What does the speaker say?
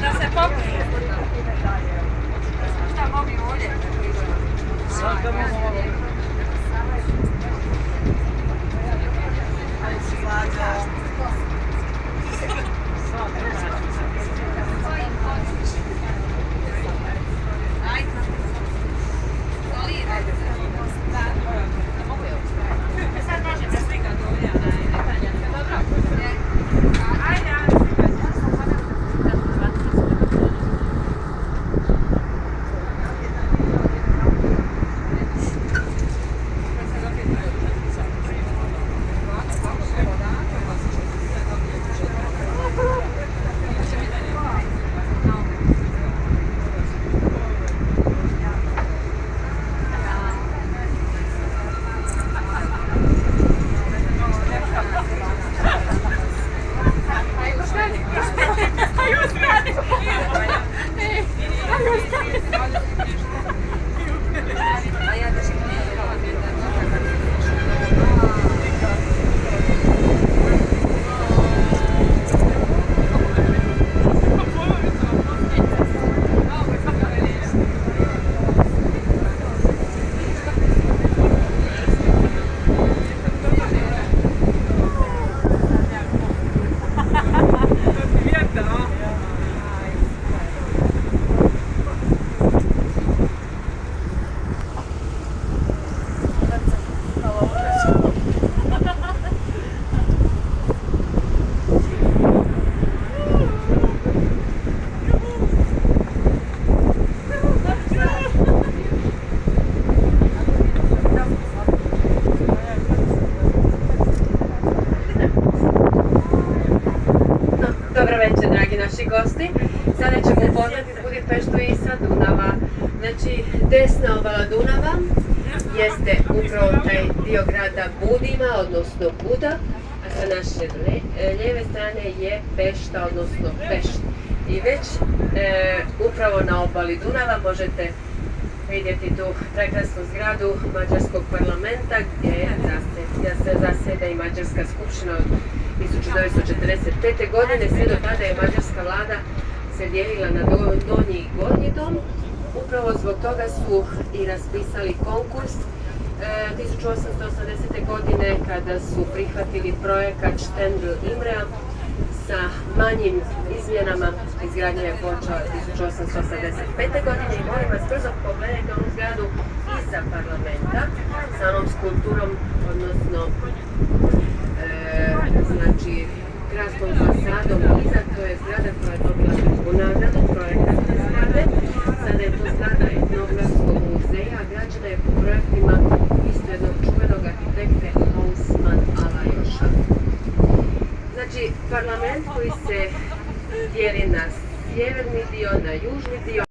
Da se popije. Šta mogu ovdje? Dobro večer, dragi naši gosti. Sada ćemo upoznati Budimpeštu i sa Dunava. Znači, desna obala Dunava jeste upravo taj dio grada Budima, odnosno Buda, a sa naše lijeve strane je Pešta, odnosno Pešt. I već upravo na obali Dunava možete vidjeti tu prekrasnu zgradu Mađarskog parlamenta gdje se zasjeda i Mađarska skupština od 1945. godine. Sve do tada je mađarska vlada se dijelila na donji i gornji dom. Upravo zbog toga su i raspisali konkurs 1880. godine kada su prihvatili projekat Štendl Imrea sa manjim izmjenama. Izgradnja je počela 1885. godine i molim vas brzo pogledajte onu zgradu iza parlamenta sa onom skulpturom, odnosno znači krasnom fasadom iza. To je zgrada koja je dobila u nagradu projekat zgrade. Sada je to zgrada etnografskog muzeja, građena je po projektima isto jednog čuvenog arhitekte Hausman Alajoša. Znači, parlament koji se dijeli na sjeverni dio, na južni dio.